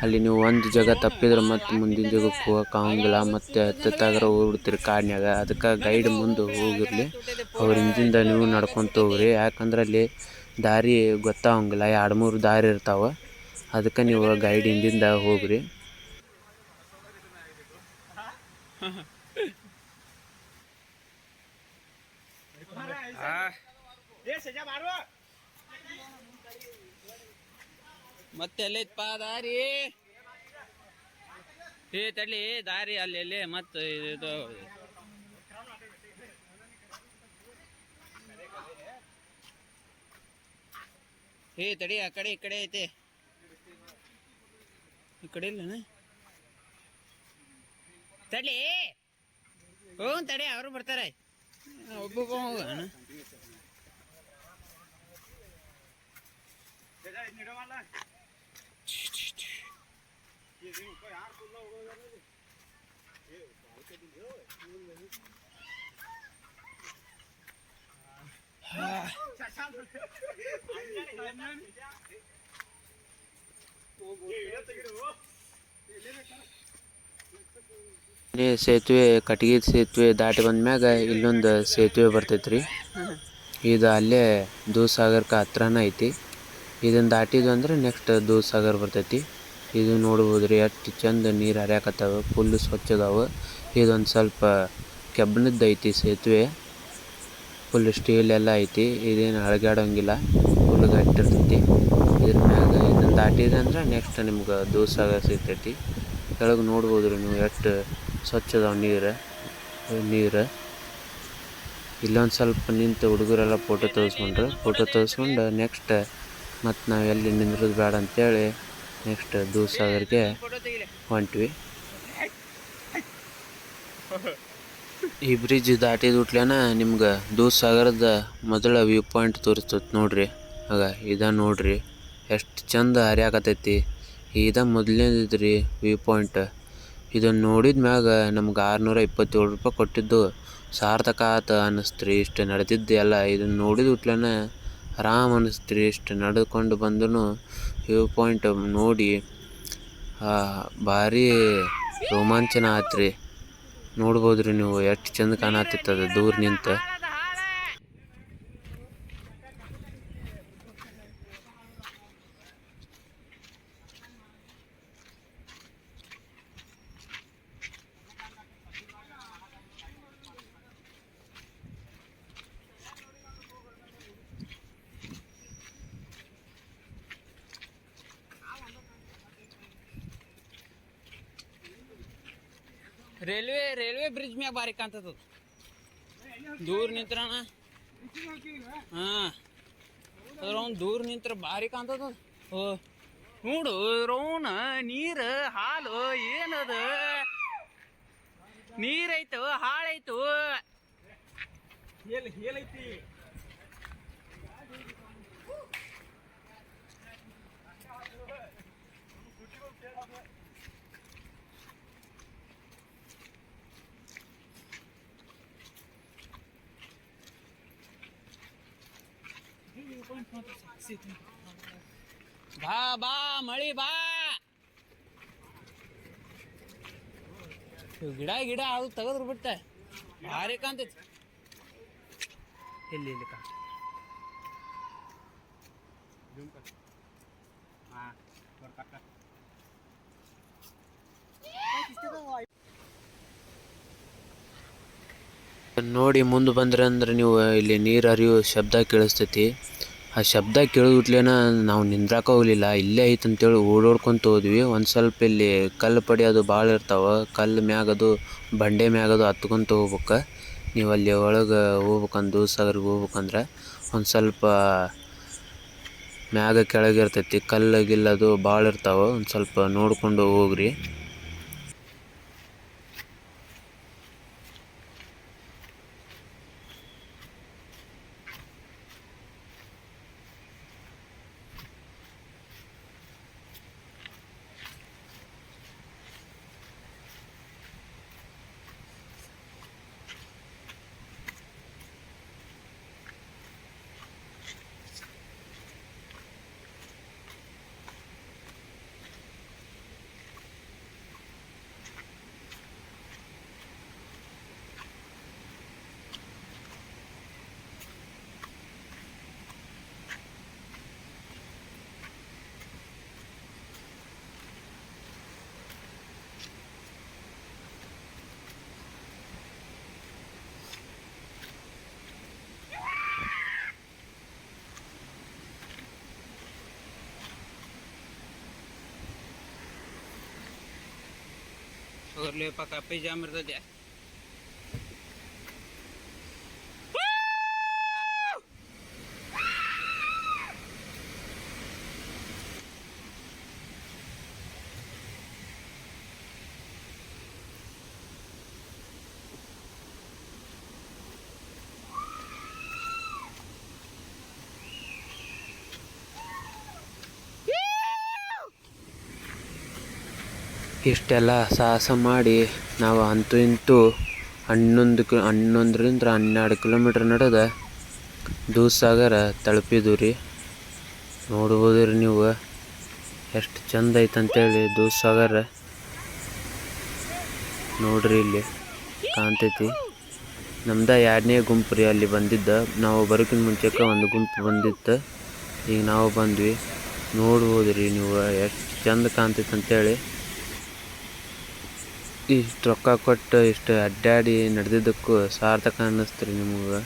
ಅಲ್ಲಿ ನೀವು ಒಂದು ಜಾಗ ತಪ್ಪಿದ್ರೆ ಮತ್ತೆ ಮುಂದಿನ ಜಾಗಕ್ಕೆ ಹೋಗಕ್ಕೆ ಆಗಂಗಿಲ್ಲ. ಮತ್ತು ಹತ್ತಾಗ್ರ ಹೋಗ್ಬಿಡ್ತೀರಿ ಕಾಡಿನ್ಯಾಗ. ಅದಕ್ಕೆ ಗೈಡ್ ಮುಂದೆ ಹೋಗಿರಲಿ, ಅವ್ರ ಹಿಂದಿಂದ ನೀವು ನಡ್ಕೊತ ಹೋಗ್ರಿ. ಯಾಕಂದ್ರೆ ಅಲ್ಲಿ ದಾರಿ ಗೊತ್ತಾಗಂಗಿಲ್ಲ, 2-3 ದಾರಿ ಇರ್ತಾವೆ. ಅದಕ್ಕೆ ನೀವು ಗೈಡ್ ಹಿಂದಿಂದ ಹೋಗ್ರಿ. ಮತ್ತೆ ಎಲ್ಲೈತಪ್ಪ ದಾರಿ? ತಡ್ಲಿ ದಾರಿ ಅಲ್ಲಿ ಮತ್ತೆ ಇದು ತಡಿ, ಆ ಕಡೆ ಈ ಕಡೆ ಐತಿ. ಈ ಕಡೆ ಇಲ್ಲನ? ತಡ್ಲಿ ತಡಿ, ಅವರು ಬರ್ತಾರೆ. ಒಬ್ಬೊಬ್ಬ ಹೋಗೋಣ. ಸೇತುವೆ, ಕಟಗಿ ಸೇತುವೆ ದಾಟಿ ಬಂದ್ಮ್ಯಾಗ ಇಲ್ಲೊಂದು ಸೇತುವೆ ಬರ್ತೈತ್ರಿ. ಇದು ಅಲ್ಲೇ ದೂಧಸಾಗರಕ್ಕೆ ಹತ್ರನ ಐತಿ. ಇದನ್ನು ದಾಟಿದ್ವು ಅಂದ್ರೆ ನೆಕ್ಸ್ಟ್ ದೂಧಸಾಗರ್ ಬರ್ತೈತಿ. ಇದು ನೋಡ್ಬೋದು ರೀ, ಎಷ್ಟು ಚಂದ ನೀರು ಹರಿಯಾಕತ್ತಾವ, ಫುಲ್ ಸ್ವಚ್ಛ ಅದಾವ. ಇದೊಂದು ಸ್ವಲ್ಪ ಕೆಬ್ಬಣದ್ದು ಐತಿ ಸೇತುವೆ, ಫುಲ್ ಸ್ಟೀಲ್ ಎಲ್ಲ ಐತಿ. ಇದೇನು ಅಳಗಾಡೋಂಗಿಲ್ಲ, ಫುಲ್ ಗಟ್ಟಿರ್ತೈತಿ. ಇದ್ರ ಮ್ಯಾಗ ಇದನ್ನು ದಾಟಿದ್ರೆ ಅಂದ್ರೆ ನೆಕ್ಸ್ಟ್ ನಿಮ್ಗೆ ದೂಧಸಾಗರ್ ಸಿಗ್ತೈತಿ. ಕೆಳಗೆ ನೋಡ್ಬೋದು ರೀ ನೀವು ಎಷ್ಟು ಸ್ವಚ್ಛ ಅದಾವ ನೀರು. ಇಲ್ಲೊಂದು ಸ್ವಲ್ಪ ನಿಂತು ಹುಡುಗರೆಲ್ಲ ಫೋಟೋ ತೆಗೆಸ್ಕೊಂಡು ನೆಕ್ಸ್ಟ್ ಮತ್ತು ನಾವು ಎಲ್ಲಿ ನಿಂದ್ರದು ಬೇಡ ಅಂತೇಳಿ ನೆಕ್ಸ್ಟ್ ದೂಧಸಾಗರ್ಗೆ ಹೊಂಟ್ವಿ. ಈ ಬ್ರಿಡ್ಜ್ ದಾಟಿದ ಉಟ್ಲೇನ ನಿಮ್ಗೆ ದೂಧಸಾಗರದ ಮೊದಲ ವ್ಯೂ ಪಾಯಿಂಟ್ ತೋರಿಸ್ತೈತಿ ನೋಡ್ರಿ. ಆಗ ನೋಡ್ರಿ ಎಷ್ಟು ಚಂದ ಹರಿಯಾಕತೈತಿ. ಮೊದಲನೇದು ರೀ ವ್ಯೂ ಪಾಯಿಂಟ್. ಇದನ್ನು ನೋಡಿದ ಮ್ಯಾಗ ನಮ್ಗೆ 627 ರೂಪಾಯಿ ಕೊಟ್ಟಿದ್ದು ಸಾರ್ಥಕ ಆತ ಅನ್ನಿಸ್ತ್ರಿ. ಇಷ್ಟು ನಡೆದಿದ್ದು ಎಲ್ಲ ಇದನ್ನು ನೋಡಿದ ಉಟ್ಲೇನ ಆರಾಮ್ ಅನ್ನಿಸ್ತ್ರಿ. ಇಷ್ಟು ನಡೆದುಕೊಂಡು ಬಂದು ವ್ಯೂ ಪಾಯಿಂಟ್ ನೋಡಿ ಭಾರಿ ರೋಮಾಂಚನ ಆತ್ರಿ. ನೋಡ್ಬೋದು ರೀ ನೀವು ಎಷ್ಟು ಚಂದ ಕಾಣತ್ತಿತ್ತದ ದೂರ ನಿಂತು. ರೈಲ್ವೆ ಬ್ರಿಡ್ಜ್ ಮ್ಯಾಗ ಬಾರಿ ಕಾಣ್ತದ ದೂರ ನಿಂತ್ರಣ. ದೂರ ನಿಂತ್ರ ಭಾರಿ ಕಾಣ್ತದ. ನೋಡು ರೌನ ನೀರು ಹಾಲು ಏನದ, ನೀರೈತು ಹಾಳೈತು. ಹೇಳೈತಿ ಬಾ ಮಳಿ ಬಾ. ಗಿಡ ಅದು ತೆಗೆದ್ರು ಬಿಟ್ಟೆ ಭಾರಿ ಕಾಣ್ತೈತಿ. ಇಲ್ಲಿ ನೋಡಿ ಮುಂದೆ ಬಂದ್ರೆ ಅಂದ್ರೆ ನೀವು ಇಲ್ಲಿ ನೀರು ಹರಿಯೋ ಶಬ್ದ ಕೇಳಿಸ್ತೈತಿ. ಆ ಶಬ್ದ ಕೇಳಿದ್ಲೇನ ನಾವು ನಿಂದ್ರಾಕ ಹೋಗಲಿಲ್ಲ, ಇಲ್ಲೇ ಐತೆ ಅಂತೇಳಿ ಓಡಾಡ್ಕೊಂತ ಹೋದ್ವಿ. ಒಂದು ಸ್ವಲ್ಪ ಇಲ್ಲಿ ಕಲ್ಲು ಪಡಿ ಅದು ಭಾಳ ಇರ್ತಾವೆ. ಕಲ್ಲು ಮ್ಯಾಗದು ಬಂಡೆ ಮ್ಯಾಗದು ಹತ್ಕೊಂತ ಹೋಗ್ಬೇಕು. ನೀವು ಅಲ್ಲಿ ಒಳಗೆ ಹೋಗ್ಬೇಕಂದು ದೂಧಸಾಗರ್ಗೆ ಹೋಗ್ಬೇಕಂದ್ರೆ ಒಂದು ಸ್ವಲ್ಪ ಮ್ಯಾಗ ಕೆಳಗಿರ್ತೈತಿ. ಕಲ್ಲು ಗಿಲ್ಲದು ಭಾಳ ಇರ್ತಾವೆ, ಒಂದು ಸ್ವಲ್ಪ ನೋಡ್ಕೊಂಡು ಹೋಗ್ರಿ. ಅವ್ರಲ್ಲಿ ಪಕ್ಕ ಪೈಜಾಮ್ ಇರ್ತದೆ. ಇಷ್ಟೆಲ್ಲ ಸಾಹಸ ಮಾಡಿ ನಾವು ಅಂತೂ ಇಂತೂ 11ರಿಂದ 12 ಕಿಲೋಮೀಟ್ರ್ ನಡೆದ ದೂಧಸಾಗರ ತಲುಪಿದ್ವಿ ರೀ. ನೋಡ್ಬೋದು ರೀ ನೀವು ಎಷ್ಟು ಚಂದ ಐತಂತೇಳಿ ದೂಧಸಾಗರ. ನೋಡ್ರಿ ಇಲ್ಲಿ ಕಾಣ್ತೈತಿ. ನಮ್ದು 2ನೇ ಗುಂಪು ರೀ ಅಲ್ಲಿ ಬಂದಿದ್ದ. ನಾವು ಬರೋಕ್ಕಿಂತ ಮುಂಚೆಕ್ಕೆ ಒಂದು ಗುಂಪು ಬಂದಿತ್ತು. ಈಗ ನಾವು ಬಂದ್ವಿ. ನೋಡ್ಬೋದು ರೀ ನೀವು ಎಷ್ಟು ಚಂದ ಕಾಣ್ತೈತೆ ಅಂತೇಳಿ. ಇಷ್ಟು ರೊಕ್ಕ ಕೊಟ್ಟು ಇಷ್ಟು ಅಡ್ಡಾಡಿ ನಡೆದಿದ್ದಕ್ಕೂ ಸಾರ್ಥಕ ಅನ್ನಿಸ್ತು ರೀ ನಿಮಗೆ.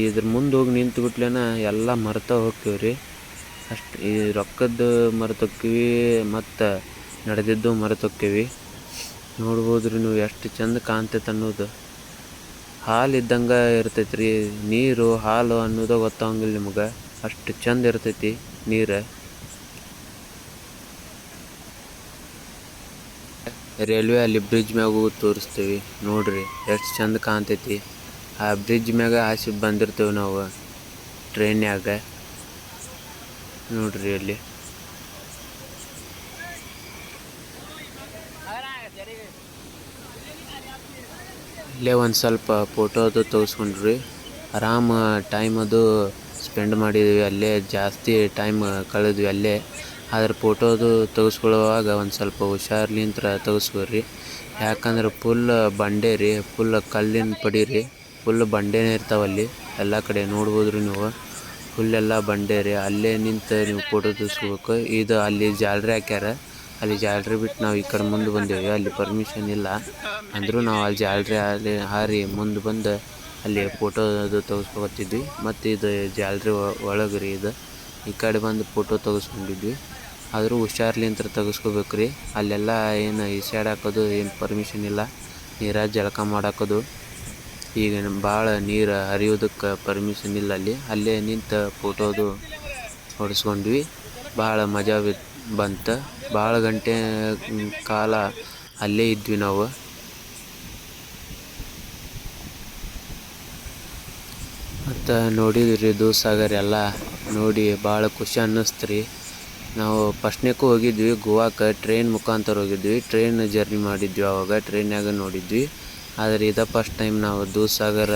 ಇದ್ರ ಮುಂದೆ ಹೋಗಿ ನಿಂತು ಬಿಟ್ಲೇನ ಎಲ್ಲ ಮರ್ತಾ ಹೋಗ್ತೀವಿ ರೀ. ಅಷ್ಟು ಈ ರೊಕ್ಕದ್ದು ಮರೆತೋಕ್ಕೀವಿ ಮತ್ತು ನಡೆದಿದ್ದು ಮರೆತೋಕ್ಕೀವಿ. ನೋಡ್ಬೋದು ರೀ ನೀವು ಎಷ್ಟು ಚಂದ ಕಾಣ್ತೈತೆ ಅನ್ನೋದು. ಹಾಲು ಇದ್ದಂಗೆ ಇರ್ತೈತೆ ರೀ. ನೀರು ಹಾಲು ಅನ್ನೋದು ಗೊತ್ತಾಗಂಗಿಲ್ಲ ನಿಮ್ಗೆ. ಅಷ್ಟು ಚಂದ ಇರ್ತೈತಿ ನೀರು. ರೈಲ್ವೆ ಅಲ್ಲಿ ಬ್ರಿಡ್ಜ್ ಮ್ಯಾಗೂ ತೋರಿಸ್ತೀವಿ ನೋಡ್ರಿ ಎಷ್ಟು ಚಂದ ಕಾಣ್ತೈತಿ. ಆ ಬ್ರಿಡ್ಜ್ ಮ್ಯಾಗ ಹಾಸಿ ಬಂದಿರ್ತೇವೆ ನಾವು ಟ್ರೈನ್ಯಾಗ. ನೋಡ್ರಿ ಅಲ್ಲಿ ಇಲ್ಲೇ ಒಂದು ಸ್ವಲ್ಪ ಫೋಟೋ ಅದು ತೆಗೆಸ್ಕೊಂಡ್ರಿ. ಆರಾಮ ಟೈಮ್ ಅದು ಸ್ಪೆಂಡ್ ಮಾಡಿದ್ವಿ ಅಲ್ಲೇ. ಜಾಸ್ತಿ ಟೈಮ್ ಕಳೆದ್ವಿ ಅಲ್ಲೇ. ಆದ್ರೆ ಫೋಟೋದು ತೆಗೆಸ್ಕೊಳ್ಳುವಾಗ ಒಂದು ಸ್ವಲ್ಪ ಹುಷಾರ್ಲಿಂತ್ರ ತೆಗೆಸ್ಕೊರಿ. ಯಾಕಂದ್ರೆ ಫುಲ್ ಬಂಡೆ ರೀ, ಫುಲ್ ಕಲ್ಲಿನ ಪಡಿ ರೀ, ಫುಲ್ ಬಂಡೆನೇ ಇರ್ತಾವಲ್ಲಿ ಎಲ್ಲ ಕಡೆ. ನೋಡ್ಬೋದು ರೀ ನೀವು ಫುಲ್ಲೆಲ್ಲ ಬಂಡೆ ರೀ. ಅಲ್ಲೇ ನಿಂತು ನೀವು ಫೋಟೋ ತೆಗೆಸ್ಕೋಬೇಕು. ಇದು ಅಲ್ಲಿ ಜಾಲರಿ ಹಾಕ್ಯಾರ. ಅಲ್ಲಿ ಜಾಲರಿ ಬಿಟ್ಟು ನಾವು ಈ ಕಡೆ ಮುಂದೆ ಬಂದೇವಿ. ಅಲ್ಲಿ ಪರ್ಮಿಷನ್ ಇಲ್ಲ ಅಂದರೂ ನಾವು ಅಲ್ಲಿ ಜಾಲರಿ ಹಾರಿ ಮುಂದೆ ಬಂದು ಅಲ್ಲಿ ಫೋಟೋ ಅದು ತೆಗೆಸ್ಕೊಬತ್ತಿದ್ವಿ. ಮತ್ತು ಇದು ಜಾಲರಿ ಒಳಗೆ ರೀ ಇದು. ಈ ಕಡೆ ಬಂದು ಫೋಟೋ ತೆಗೆಸ್ಕೊಂಡಿದ್ವಿ. ಆದರೂ ಹುಷಾರ್ಲಿಂತ್ರ ತೆಗೆಸ್ಕೋಬೇಕು ರೀ. ಅಲ್ಲೆಲ್ಲ ಏನು ಈಸಾಡಾಕೋದು ಏನು ಪರ್ಮಿಷನ್ ಇಲ್ಲ. ನೀರಾಗ ಜಳಕ ಮಾಡಾಕೋದು ಈಗ ಭಾಳ ನೀರು ಹರಿಯೋದಕ್ಕೆ ಪರ್ಮಿಷನ್ ಇಲ್ಲ ಅಲ್ಲಿ. ಅಲ್ಲೇ ನಿಂತು ಫೋಟೋದು ಹೊಡೆಸ್ಕೊಂಡ್ವಿ. ಭಾಳ ಮಜಾ ಬಂತು. ಭಾಳ ಗಂಟೆ ಕಾಲ ಅಲ್ಲೇ ಇದ್ವಿ ನಾವು. ಮತ್ತು ನೋಡಿದ್ರಿ ದೂಧಸಾಗರ ಎಲ್ಲ ನೋಡಿ ಭಾಳ ಖುಷಿ ಅನ್ನಿಸ್ತು ರೀ. ನಾವು ಫಸ್ಟ್ನೇಕ್ಕೂ ಹೋಗಿದ್ವಿ ಗೋವಾಕ್ಕೆ. ಟ್ರೈನ್ ಮುಖಾಂತರ ಹೋಗಿದ್ವಿ. ಟ್ರೈನ್ ಜರ್ನಿ ಮಾಡಿದ್ವಿ. ಆವಾಗ ಟ್ರೈನ್ಯಾಗ ನೋಡಿದ್ವಿ. ಆದರೆ ಇದು ಫಸ್ಟ್ ಟೈಮ್ ನಾವು ದೂಧಸಾಗರ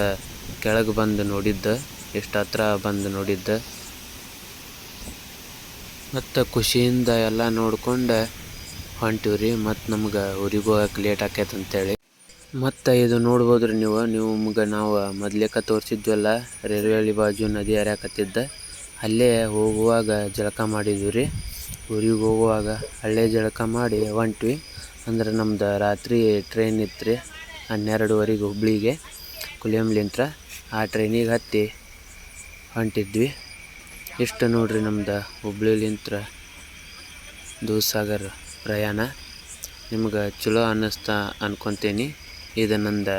ಕೆಳಗೆ ಬಂದು ನೋಡಿದ್ದು. ಎಷ್ಟು ಹತ್ರ ಬಂದು ನೋಡಿದ್ದು. ಮತ್ತು ಖುಷಿಯಿಂದ ಎಲ್ಲ ನೋಡ್ಕೊಂಡು ಹೊಂಟಿವಿ ರೀ. ಮತ್ತು ನಮ್ಗೆ ಊರಿಗೆ ಹೋಗಕ್ಕೆ ಲೇಟ್ ಆಕೈತೆ ಅಂತೇಳಿ. ಮತ್ತು ಇದು ನೋಡ್ಬೋದು ರೀ ನೀವು ನಿಮ್ಗೆ ನಾವು ಮೊದ್ಲೇಕ ತೋರಿಸಿದ್ವಲ್ಲ ರೈಲ್ವೆ ಬಾಜು ನದಿ ಹರಿಯಾಕತ್ತಿದ್ದ. ಅಲ್ಲೇ ಹೋಗುವಾಗ ಜಳಕ ಮಾಡಿದ್ವಿ ರೀ. ಊರಿಗೆ ಹೋಗುವಾಗ ಅಲ್ಲೇ ಜಳಕ ಮಾಡಿ ಹೊಂಟ್ವಿ. ಅಂದ್ರೆ ನಮ್ದು ರಾತ್ರಿ ಟ್ರೈನ್ ಇತ್ತು ರೀ 12:15 ಹುಬ್ಳಿಗೆ ಕುಲಿಯಂಲಿಂತ್ರ. ಆ ಟ್ರೈನಿಗೆ ಹತ್ತಿ ಹೊಂಟಿದ್ವಿ. ಇಷ್ಟು ನೋಡ್ರಿ ನಮ್ದು ಹುಬ್ಳಿಲಿಂತ್ರ ದೂಧಸಾಗರ ಪ್ರಯಾಣ. ನಿಮ್ಗೆ ಚಲೋ ಅನ್ನಿಸ್ತಾ ಅನ್ಕೊತೀನಿ. ಇದು ನಂದು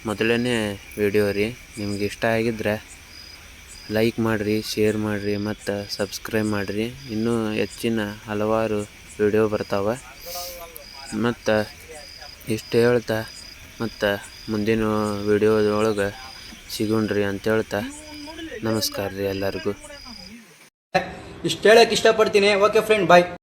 ಮೊದಲನೇ ವಿಡಿಯೋ ರೀ. ನಿಮ್ಗೆ ಇಷ್ಟ ಆಗಿದ್ರೆ ಲೈಕ್ ಮಾಡಿರಿ, ಶೇರ್ ಮಾಡಿರಿ ಮತ್ತು ಸಬ್ಸ್ಕ್ರೈಬ್ ಮಾಡಿರಿ. ಇನ್ನೂ ಹೆಚ್ಚಿನ ಹಲವಾರು ವಿಡಿಯೋ ಬರ್ತಾವೆ. ಮತ್ತು ಇಷ್ಟು ಹೇಳ್ತಾ ಮತ್ತು ಮುಂದಿನ ವಿಡಿಯೋದೊಳಗೆ ಸಿಗೋಣ್ರಿ ಅಂತ ಹೇಳ್ತಾ ನಮಸ್ಕಾರ ರೀ ಎಲ್ಲರಿಗೂ. ಇಷ್ಟು ಹೇಳಕ್ಕೆ ಇಷ್ಟಪಡ್ತೀನಿ. ಓಕೆ ಫ್ರೆಂಡ್, ಬಾಯ್.